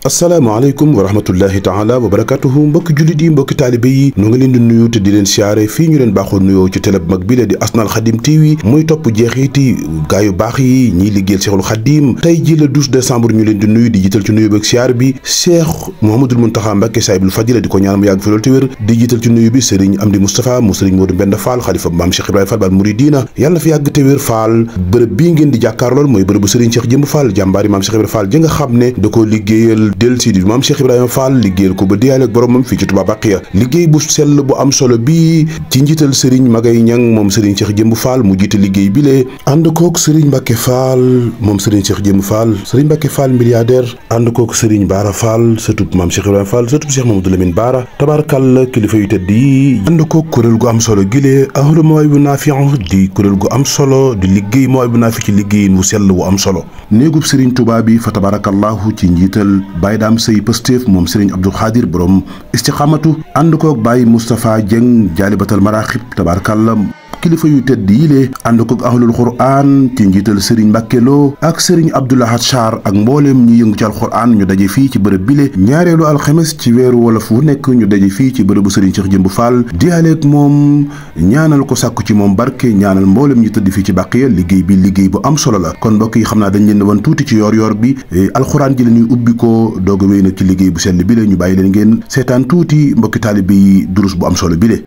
asalaamaaleykum wa rahmatullahi taala wa barakatuhu mbokki jullit yi mbokki taalibe yi nu ngi leen di nuyu te di leen siyaare fii ñu leen baaxoo nuyoo ci télé bu mag bi la di Asnal Khadim TV muy topp jeexiti gaa yu baax yi ñiy liggéeyal Cheikhul Khadim tey ji le 12 décembre ñu leen di nuyu di jiital ci nuyu beeg siyaar bi Cheikh Mouhamadoul Mountakha Mbacké Saahibul Fadila di ko ñaan mu yàgg fi loolu te wér di jiital ci nuyu bi Serigne Amdi Moustapha mu Serigne Modou Mbenda Fall xalifa maam Cheikh Ibrahima Fall Baal Mouridina yàlla na fi yàgg te wér Fall bërëb bii ngeen di jàkkaarlool mooy bërëb bu Serigne Cheikh Jëmb Fall jàmbaari maam Cheikh Ibrahima Fall ji nga xam ne da ko liggéeyal del si di maam Cheikh Ibrahima Fall liggéeyal ko ba diyaale ak boromam fii ci Touba Baqiya liggéey bu sell bu am solo bi ci njiital Serigne Magay Ñang moom Serigne Cheikh Jëmb Fall mu jiite liggéey bi lee ànd kook Serigne Mbacke Fall moom Serigne Cheikh Jëmb Fall Serigne Mbacke Fall milliardaire ànd kook Serigne Bara Fall sëtub maam Cheikh Ibrahima Fall sëtub Cheikh Mamadou Lamine Bara tabaarkàlla kilifa yu tedd yi ànd kook kuréel gu am solo gilee ahlu Mawahibou Nafi di kuréel gu am solo di liggéey Mawahibou Nafi ci liggéeyin wu sell wu am solo néegub Serigne Touba bi fa tabarakallahu ci njiital Baye Dame Sey Pastef moom Serigne Abdou Khadir borom istiqamatu ànd koog Baye Moustapha Dieng jaalibatal maraaxib tabarakallah kilifa yu tedd yi lee ànd koog ahlul quran ci njiital Serigne Mbacke Lo ak Serigne Abdoulahat Char ak mbooleem ñi yëngu ci alquran ñu daje fii ci bërëb bile ñaareelu alxames ci weeru wolof wu nekk ñu daje fii ci bërëbu Serigne Cheikh Jëmb Fall diyaaleeg moom ñaanal ko sàkku ci moom barke ñaanal mbooleem ñu tëdd fii ci Baqiya liggéey bi liggéey bu am solo la kon mbokk yi xam naa dañ leen wan tuuti ci yoor bi alquran ji la ñuy ubbi ko doog a wéy nag ci liggéey bu sell bi le ñu bàyyi leen ngeen seetaan tuuti mbokki taalibe yi durus bu am solo bi le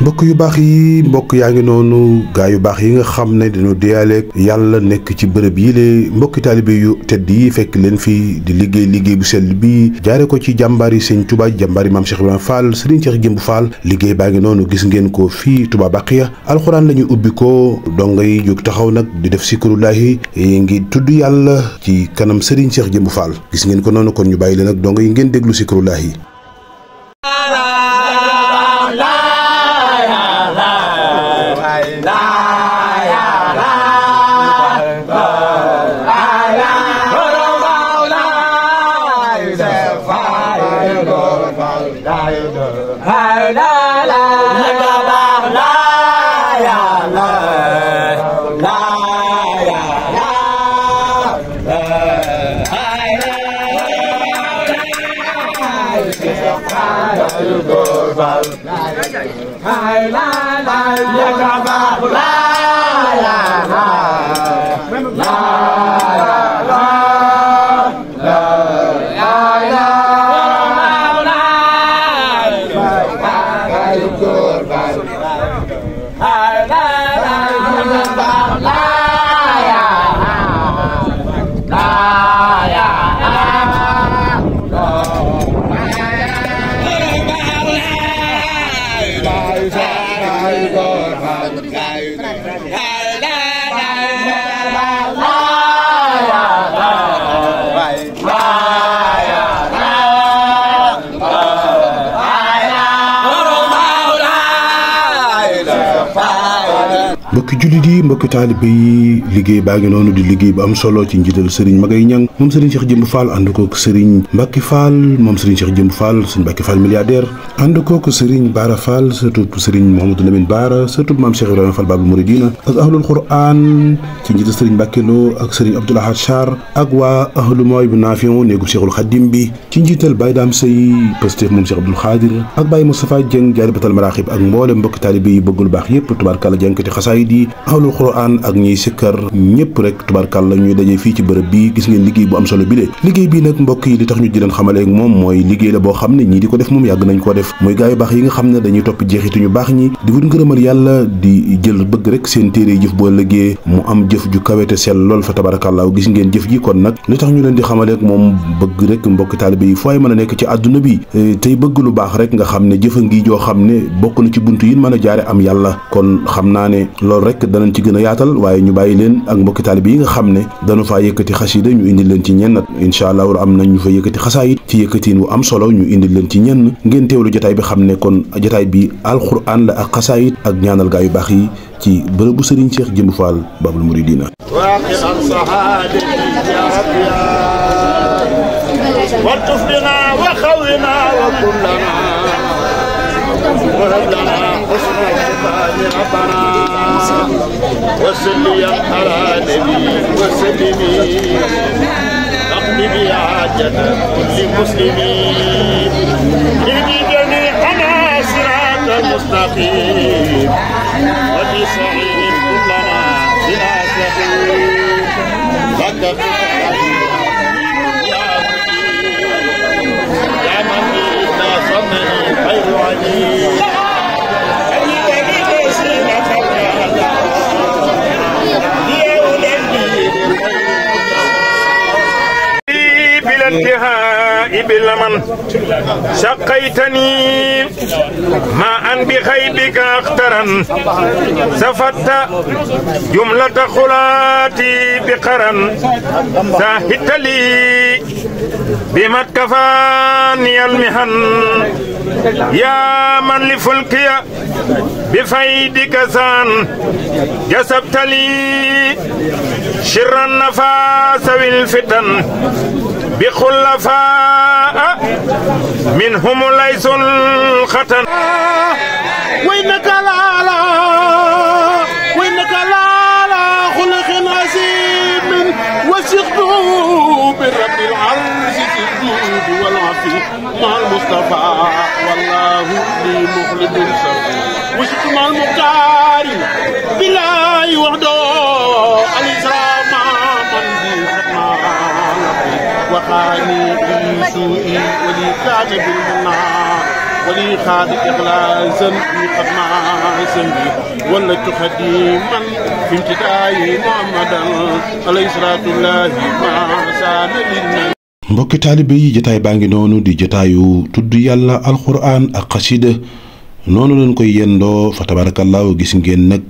mbokk yu baax yi mbokk yaa ngi noonu gaa yu baax yi nga xam ne dañoo diyaaleeg yàlla nekk ci bërëb yi lee mbokki taalibe yu tedd yi fekk leen fii di liggéey bu sell bi jaare ko ci jàmbaari Sëñ Touba jàmbaari maam Cheikh Ibrahima Fall Serigne Cheikh Jëmb Fall liggéey baa ngi noonu gis ngeen ko fii Touba Baqiya alxuraan la ñuy ubbi ko donga yi jóg taxaw nag di def sikrullahi ngi tudd yàlla ci kanam Serigne Cheikh Jëmb Fall gis ngeen ko noonu kon ñu bàyyi leen ak donga yi ngeen déglu sikrullahi mbokki jullit yi mbokki taalibe yi liggéey baa ngi noonu di liggéey bu am solo ci njiital Serigne Magay Ñang moom Serigne Cheikh Jëmb Fall ànd kook Serigne Mbacke Fall moom Serigne Cheikh Jëmb Fall Serigne Mbacke Fall milliardaire ànd kook Serigne Bara Fall surtout Serigne Mouhamadou Lamine Bara surtout maam Cheikh Ibrahima Fall Baal Mouridina ak ahlul quran ci njiital Serigne Mbacke Lo ak Serigne Abdoulahat Char ak waa ahlu Mawahibou Nafi néegu Cheikhul Khadim bi ci njiital Baye Dame Sey Pastef moom Cheikh Abdoul Khadir ak Baye Moustapha Dieng jaalibatal maraaxib ak mboole mbokki taalibe yi bëggul baax yépp tubaarkàlla jànkati xasaay di ahlul quran ak ñiy sikkar ñëpp rek tubarkàlla ñuy daje fii ci bërëb bi gis ngeen liggéey bu am solo bi de liggéey bi nag mbokk yi li tax ñu di leen xamale ak moom mooy liggéey la boo xam ne ñii di ko def moom yàgg nañ koo def muy gaa yu baax yi nga xam ne dañuy topp jeexitu ñu baax ñi di wut ngërëmal yàlla di jël bëgg rek seen téere jëf boo liggéey mu am jëf ju kawete sell lool fa tabarakàlla gis ngeen jëf ji kon nag li tax ñu leen di xamale ak moom bëgg rek mbokki taalibe yi fooy mën a nekk ci àdduna bi tey bëgg lu baax rek nga xam ne jëfa ngi joo xam ne bokk na ci buntu yi mën a jaare am yàlla kon xam naa ne loolu rek danañ ci gën a yaatal waaye ñu bàyyi leen ak mbokki taalibe yi nga xam ne dañu faa yëkkati xasida ñu indil leen ci ñenn incha allah am nañ ñu fa yëkkati xasaayit ci yëkkatiin wu am solo ñu indil leen ci ñenn ngeen teewlu jotaay bi xam ne kon jotaay bi alquran la ak xasaayit ak ñaanal gaa yu baax yi ci bërëbu Serigne Cheikh Jëmb Fall Baabul Muridiina والطف بنا وخونا وكلنا وهب لنا حسن الختام ربنا وسلم على نبي وسلمي اقضي بحاجة كل مسلمين اهدي جميعنا صراط المستقيم وفي صحيح كلنا بلا سقيم لك يا من لا صمني خير عليم بالانتهاء بالمن شقيتني ما أن بخيبك أخترا سفدت جملة خلاتي بقرن ساهدت لي بما كفاني المهن يا من لفلكي بفيدك سان جسبت لي شر النفاس والفتن بخلفاء منهم ليس الختن وإنك لا خلق عظيم وثقته برب العرش في الجود والعفو مع المصطفى والله لي مخلد سوي وثق مع المختار بالله وحده الإسلام من ذي وخاني بسوء ولي كان بالمنى ولي خاد إخلاصا في خدمة سنبي ولدت خديما في امتداء محمدا عليه صلاة الله ما سان للنبي mbokki taalibe yi jotaay baa ngi noonu di jotaayu tudd yàlla alxuraan ak xasida noonu lañ koy yendoo fa tabarakallahu gis ngeen nag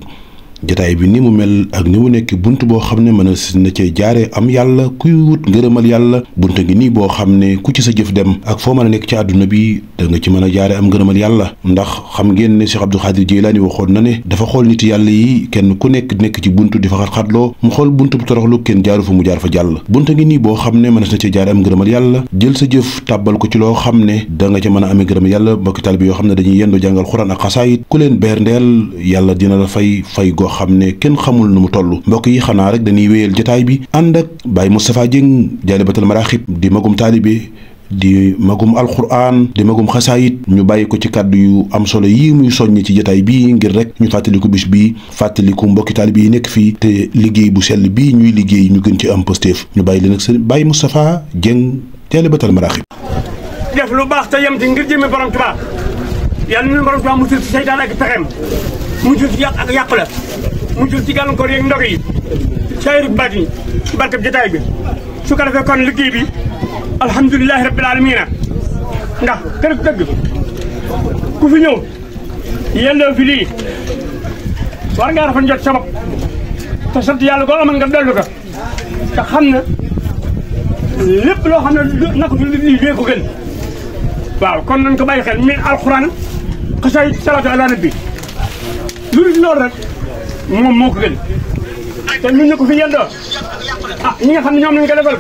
jotaay bi ni mu mel ak ni mu nekk bunt boo xam ne mën na cee jaare am yàlla kuy wut ngërëmal yàlla bunt ngi nii boo xam ne ku ci sa jëf dem ak foo mën a nekk ci àdduna bi da nga ci mën a jaare am ngërëmal yàlla ndax xam ngeen ne Cheikh Abdou Khadir Jeylaani waxoon na ne dafa xool nit yàlla yi kenn ku nekk ci bunt di fa xat-xatloo mu xool bunt bu toroxlu kenn jaaru fa mu jaar fa jàll bunt ngi nii boo xam ne mën na cee jaare am ngërëmal yàlla jël sa jëf tàbbal ko ci loo xam ne da nga ca mën a amee ngërëmal yàlla mbokki taalibe yoo xam ne dañuy yendoo jàngal xuraan ak xasaayit ku leen berndeel yàlla dina la fay xam ne kenn xamul nu mu toll mbokk yi xanaa rek dañuy wéyal jotaay bi ànd ak Baye Moustapha Dieng Jaalibatul Maraaxib di magum taalibe di magum alquran di magum xasaayit ñu bàyyi ko ci kàddu yu am solo yi muy soññ ci jotaay bi ngir rek ñu fàttaliku bis bi fàttaliku mbokki taalibe yi nekk fii te liggéey bu sell bii ñuy liggéey ñu gën ci am pëstéef ñu bàyyi leen ak sëriñ Baye Moustapha Dieng Jaalibatul Maraaxib def lu baax te yem ci ngir jëme borom Tuubaa yàlla na borom Tuubaa musul ci seytaan ak pexem musul ci yàq ak yàqu la musul ci gàllankoor yeeg ndog yi sayru batin ci barkab jotaay bi su ko defee kon liggéey bi alhamdulilahi rabbil alamina ndax kër dëgg ku fi ñëw yendoo fi lii war ngaa rafet njot sabab te sant yàlla koo amal nga dellu ko te xam ne lépp loo xam ne naka fi lii dee ko gën waaw kon nañ ko bàyyi xel min alxuraan xasaayid salaatu ala nabi lu dul loolu rek moom moo ko gën te ñun ñu ko fi yendoo ñi nga xam ne ñoom lañ ko defal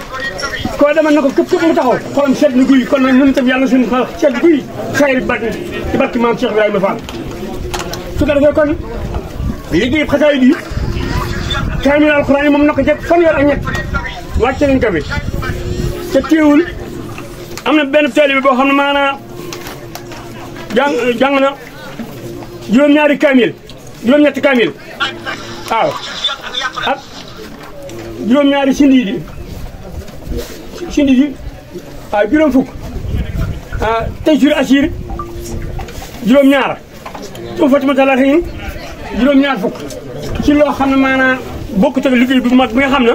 koo demal na ko képp mu taxaw xolam sedd na guy kon nag ñun itam yàlla suñu xol sedd guy sayri barke ci barke maam Cheikh Ibrahima Fall su ko defee kon liggéey xasaayid yi kaamil alxuraan yi moom na ko jëkk fanweer ak ñett wàcce nañ ko fi te teewul am na benn taalibe boo xam ne maanaam jàng na juróom-ñaari kaamil juróom-ñetti kaamil waaw ak juróom-ñaari sindi waaw juróom fukk tey sur assir juróom-ñaar su Fatima Talla Xëyin juróom-ñaar fukk ci loo xam ne maanaam bokkut ak liggéey bu mag bi nga xam ne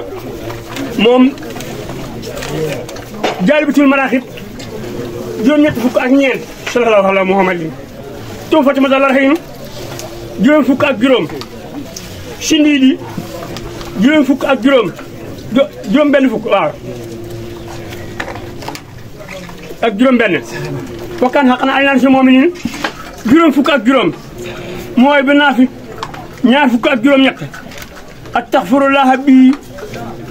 moom Jaalibatul Maraaxib juróom-ñetti fukk ak ñeent sallallahu ala muhammadin su Fatima Talla Xëyin juróom fukk ak juróom sindi di juróom fukk ak juróom benn fukk waaw ak juróom benn wakkaan xaq na ay naan si moom nii juróom fukk ak juróom mooy ba naa fi ñaar fukk ak juróom ñett ak taxfirullah bi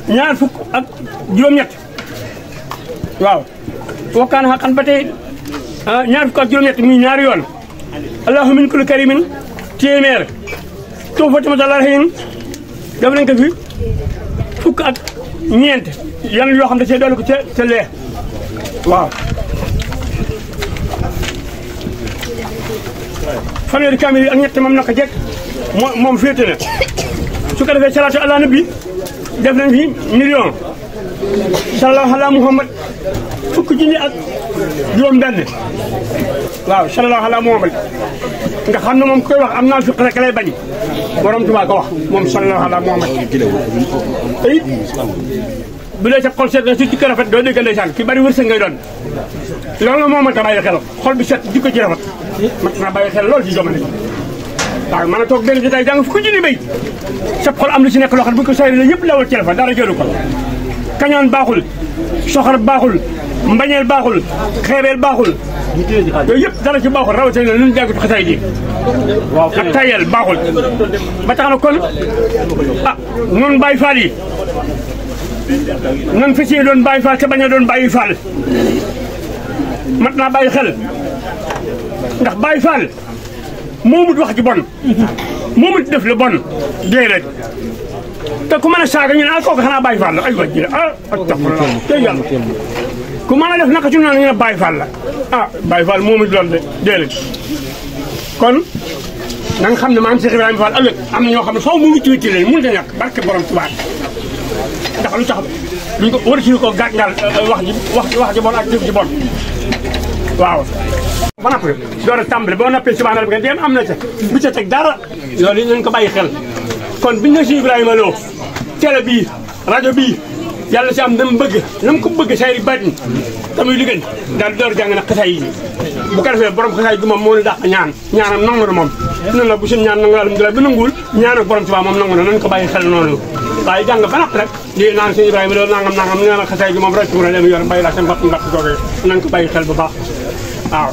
ñaar fukk ak juróom ñett waaw wakkaan xaqan ba tey ñaar fukk ak juróom-ñett muy ñaari yoon allahumma min kulli karimin téeméer too fa tamit àlla xëyin def nañ ko fi fukk ak ñeent yan yoo xam ne see doole ko ca lee waaw fanweeri kaamil ak ñett moom naka jekk moom féete na su ko defee salaatu ala nabi def nañ fi million sallallahu ala muhammad fukk junni ak juróom benn waaw sallallahu ala muhammad nga xam ne moom koy wax am naa fiq rek lay bañ borom Tuubaa ko wax moom sallallahu ala muhammad te it bu dee sa xol seet na su jikko rafet doo dégg ndeysaan ki bari wërsëg ngay doon loolu moo mën ta bàyyi xel xol bi set jikko ci rafet mat naa bàyyi xel loolu ci jamono ji waaw mën a toog benn jotaay jàng fukk junni bay sa xol am lu ci nekk loo xam bu ko sayri la yëpp lawal ci rafet dara jëlu ko kañaan baaxul soxor baaxul mbañeel baaxul xeebeel baaxul yooyu yëpp dara ci baaxul rawatina lu ñu jàngatu xasaay di ak tayel baaxul ba tax na kon noonu Baay Faal yi nan fi doon Baay Faal te bañ a doon Baay Faal mat naa bàyyi xel ndax Baay Faal moomut wax ci bon moomut def lu bon déedéet te ku mën a saaga ñu ne kooku xanaa Baay Faal la ay wajji la astafurlah te yàlla ku mën a def naka ci noonu ñu ne Baay Faal la Baay Faal moomut loolu de déedéet kon na nga xam ne maam Cheikh Ibrahima Fall ëllëg am na ñoo xam ne faw mu witti leen mënut a ñàkk barke borom Tuubaa ndax lu tax luñ ko war ci ko gàngal wax ji bon ak jëf ji bon waaw ba napp door a tàmbali boo nappee subhaana rabbika dem am na ca bu ca teg dara loolu yi nañ ko bàyyi xel kon biñ ne si Ibrahima Lo télé bii rajo bii yàlla si am na mu bëgg na mu ko bëgg sayri batin tamuy liggéey daal door jàng na xasaay yi bu ko defee borom xasaay gi moom moo ñu dàq ñaanam nangu na moom noonu la bu suñu ñaan nangu alhamdulilah bi nanguwul ñaan ak borom Tuubaa moom nangu na nañ ko bàyyi xel noonu waaye jàng ba naq rek di naan sëñ Ibrahima Lo nangam ñaan ak xasaay gi moom rek mu ne dem yor mbay la seen mbaq googee nañ ko bàyyi xel bu baax waaw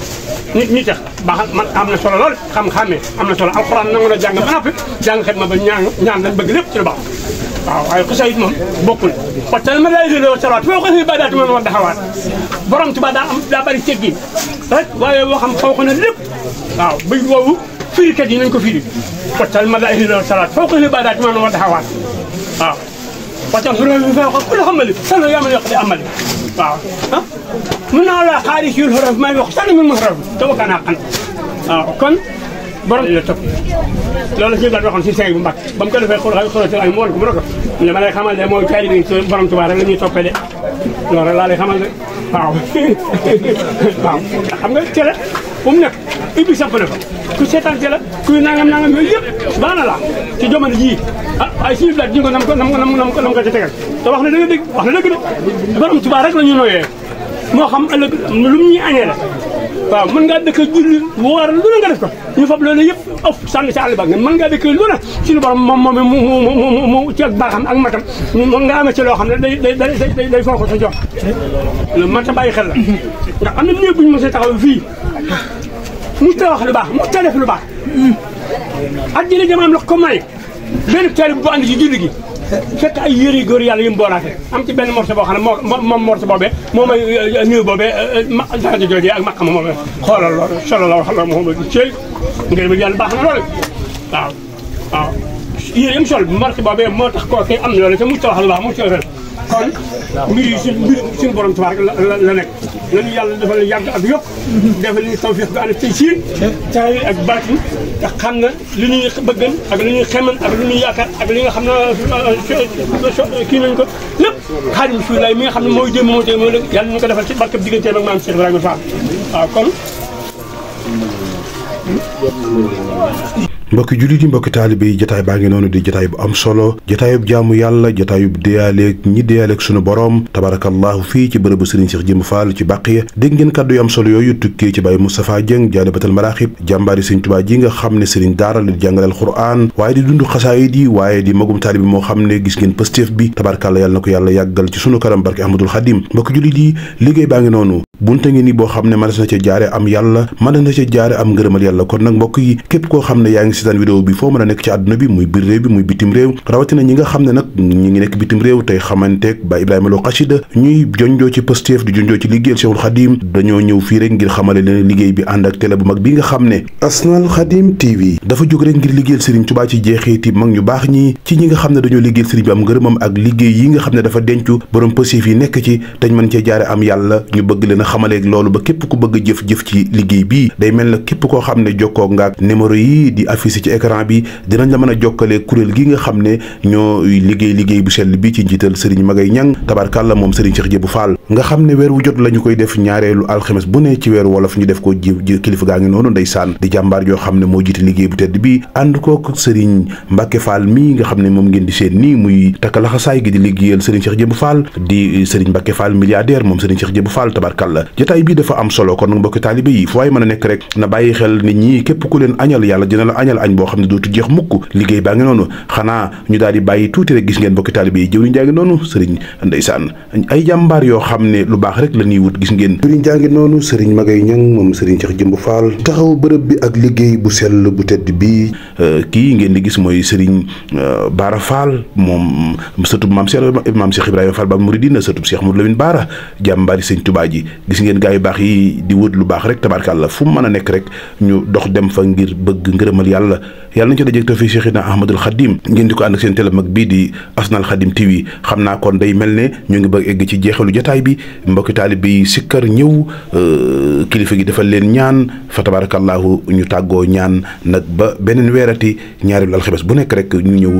nit ñi tax baax man am na solo lool xam-xamee am na solo alxuraan nangu na jàng ba noppi jàng xet ma ba ñaan lañ bëgg lépp ci lu baax waaw waaye xasaay moom bokkul waxtaan ma lay loo salaat foo ko fi badaati man war daxawaat borom Tuubaa daa bari teggi rek waaye boo xam xaw ko na lépp waaw bëy woowu firikat yi nañ ko firi waxtaan ma lay loo salaat foo ko fi badaati man war daxawaat waaw waxtaan fi ko ku la xamali sana yamal yoq di amali waaw mun naa la xaalis yu xorof may wax sànni mun ma xorof te wakkaan xaqan waaw kon borom la topp loolu si daal waxoon si sëñ bu mbàkk ba mu ko defee xorof ay mu woon ko mu ne ko li ma lay xamal de mooy taalibe bi borom Tuubaa rek la ñuy toppee de loolu rek laa lay xamal de waaw waaw xam nga télé fu mu nekk ubbi samp na fa ku seetaan télé kuy nangam yooyu yëpp baax na la ci jamono jii ay suñu bilaat ji ko nam ko ci tegal te wax na dëgg wax na dëgg de borom Tuubaa rek la ñu nooyee moo xam ëllëg lu mu ñuy añee la waaw mën ngaa dëkk julli woor lu ne nga def ko ñu fab loolu yëpp of sànni si àll ba nga mën ngaa dëkk lu ne suñu borom moom ci ak baaxam ak matam nga amee ci loo xam ne day foo ko sa jox lu mat a bàyyi xel la ndax am na néeg bu ñu mos a taxaw fii mu ta wax lu baax mu ta def lu baax ak jële jamaam la ko may benn teel bu andi ci julli gi fekk ay yëri góor yàlla yu mu boolaate am ci benn morceau boo xam ne moom morceau boobee moo may néew boobee daraja joojee ak maqama moomee xoolal loolu sallallahu alayhi wa sallam cey ngir bi yàlla baax na loolu waaw yëri yam sol morceau boobee moo tax koo kay am na loolu te mu ta wax lu baax mu ta fen kon mbir yi suñu borom Tuubaa rek la nekk nañu yàlla defal yàgg ak yokk defal ñu tawfiq bi ànd tey siin taay ak baatin te xam na li ñuy bëggan ak li ñuy xeman ak li ñuy yaakaar ak li nga xam ne kii nañ ko lépp Xaadimu Rasuul mi nga xam ne mooy jëm moo tey mooy la yàlla ñu ko defal ci barkab digganteem ak maam Cheikh Ibrahima Fall waaw kon mbokki jullit yi mbokki taalibe yi jataay baa ngi noonu di jataay bu am solo jataayub jaamu yàlla jataayub déyaaleeg ñi déyaaleeg sunu borom tabarakallahu fii ci bërëbu Serigne Cheikh Jëmb Fall ci Baqiya dégg ngeen kàddu yu am solo yooyu tukkee ci Baye Moustapha Dieng Jaalibatul Maraaxib jàmbaari Serigne Touba ji nga xam ne Serigne daara la di jàngaleel Qur'an waaye di dund xasaayid yi waaye di magum taalibe moo xam ne gis ngeen pëstéef bi tabarakallah yàlla na ko yàlla yàggal ci sunu kanam barke Ahmadul Xadim mbokki jullit yi liggéey baa ngi noonu bunta ngi ni boo xam ne mën na ca jaare am yàlla mën na ca jaare am ngërëmal yàlla kon nag mbokk yi képp koo xam ne yaa ngi seetaan vidéo bi foo mën a nekk ci àdduna bi muy biir réew bi muy bitim réew rawatina ñi nga xam ne nag ñi ngi nekk bitim réew tey xamanteeg Baye Ibrahima Lo Xasida ñuy jonjoo ci Pastef di jonjoo ci liggéeyal Cheikhul Khadim dañoo ñëw fii rek ngir xamale leen liggéey bi ànd ak télé bu mag bi nga xam ne Asnal Khadim TV dafa jóg rek ngir liggéeyal Serigne Touba ci jeexiti mag ñu baax ñi ci ñi nga xam ne dañoo liggéeyal Serigne bi am ngërëmam ak liggéey yi nga xam ne dafa dencu borom Pastef yi nekk ci dañ mën cee jaare am yàlla ñu bëgg leen a xamaleeg loolu ba képp ku bëgg jëf-jëf ci liggéey bii day mel na képp koo xam ne jokkoo nga ak numéro yi di affiché ci écran bi dinañ la mën a jokkalee kuréel gi nga xam ne ñoo liggéey bu sell bi ci njiital Serigne Magay Ñang tabarkàlla moom Serigne Cheikh Jébou Fall nga xam ne weer wu jot la ñu koy def ñaareelu alxames bu ne ci weeru wolof ñu def ko kilifa gaa ngi noonu ndeysaan di jàmbaar yoo xam ne moo jiite liggéey bu tedd bi ànd kook Serigne Mbacke Fall mii nga xam ne moom ngeen di seen nii muy takka laxasaay gi di liggéeyal Serigne Cheikh Jébou Fall di Serigne Mbacke Fall milliardaire moom Serigne Cheikh Jébou Fall tabarkàlla jotaay bi dafa am solo kon nag mbokki taalibe yi fu waay mën a nekk rek na bàyyi xel nit ñi képp ku leen añal yàlla dina la añal añ boo xam ne dootu jeex mukk liggéey baa ngi noonu xanaa ñu daal di bàyyi tuuti rek gis ngeen mbokki taalibe yi jëwriñ jaa ngi noonu Serigne ndeysaan ay jàmbaar yoo xam ne lu baax rek la ñuy wut gis ngeen jëwriñ jaa ngi noonu Serigne Magay Ñang moom Serigne Cheikh Jébou Fall taxaw bërëb bi ak liggéey bu sell bu tedd bi kii ngeen di gis mooy Serigne Bara Fall moom sëtub maam Cheikh Ibrahima Fall ba Mouridina sëtub Cheikh Modou Lamine Bara jàmbaari Sëñ Touba ji gis ngeen gaa yu baax yi di wut lu baax rek tabarkàlla fu mu mën a nekk rek ñu dox dem fa ngir bëgg ngërëmal yàlla nañ ci dajeeg tawfiq Cheikhina Ahmadul Khadim ngeen di ko ànd ak seen télé mag bii di Asnal Khadim TV xam naa kon day mel ne ñu ngi bëgg egg ci jeexalu jotaay bi mbokki taalib bi sikkar ñëw kilifa gi defal leen ñaan fa tabarakallahu ñu tàggoo ñaan nag ba beneen weerati ñaareelu alxames bu nekk rek ñu ñëw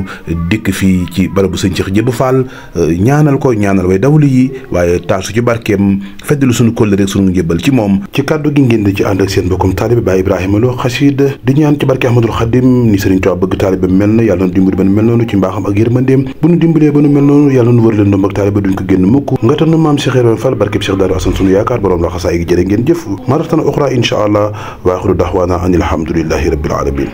dikk fii ci barabu Sëñ Cheikh Jébou Fall ñaanal ko ñaanal way dawli yi waaye taasu ci barkeem feddalu suñu kóllëre rek suñu njëbbal ci moom ci kàddu gi ngeen di ci ànd ak seen mbokkum taalibe Baye Ibrahima Lo Xasida di ñaan ci barke Ahmadul Khadim ni Serigne Touba bëgg taalibe mel na yàlla nu dimbali ba nu mel noonu ci mbaaxam ak yërmandeem bu nu dimbalee ba nu mel noonu yàlla nu wër leen ndomb ak taalibe duñ ko génn mukk nga tan maam Cheikh Ibrahima Fall barkeb Cheikh Daaru Asan sunu yaakaar borom la xasaay gi jërë ngeen jëf maratan uxra insha allah wa axiru daxwaana an alhamdulillahi rabbil alamin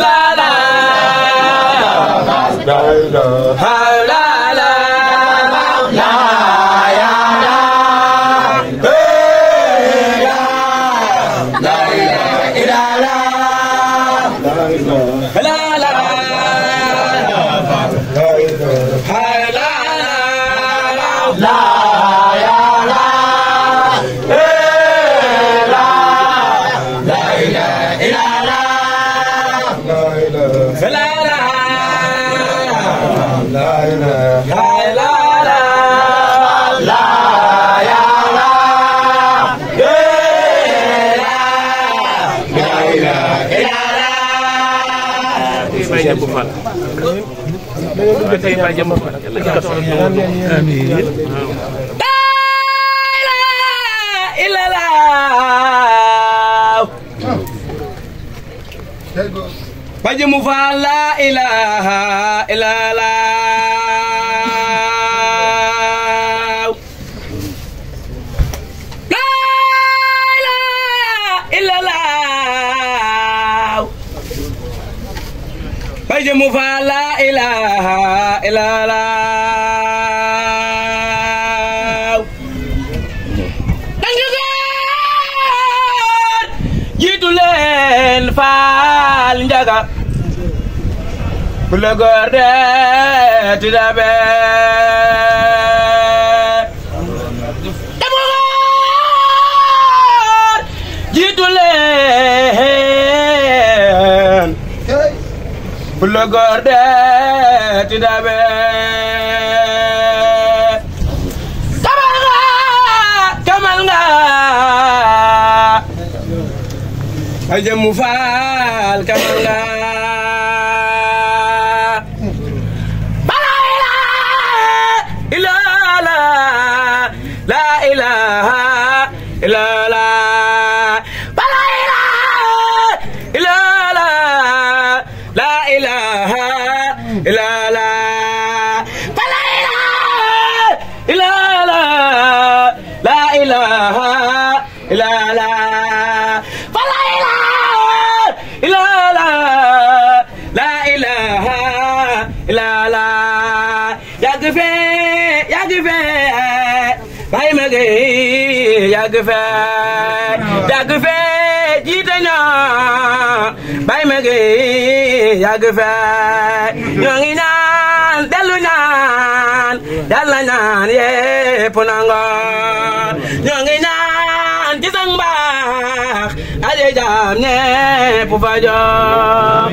la barke Baye Jëmb Fall barke Baye Jëmb Fall yàlla jàpp soxla ñu amiin Baye Jëmb Fall la ilaha illallah la ilaha illallah Baye Jëmb Fall la ilaha illallah jiitu leen Fall Njaga ku la góor de ti dabe demoor jiitu leen ku la góor de ti dabe kamal nga Baye Jëmb Fall kamal nga la ilaha illallah la ilaha illallah la ilaha illallah la ilaha illallah la ilaha illallah yàgg fee Baye Maguette yàgg fee jiite na Baye Maguette yàgg fee ñoo ngi ñaan dellu ñaan yàlla ñaan yépp nango ñoo ngi ñaan ci sang baax aje jaam ne pu fa jox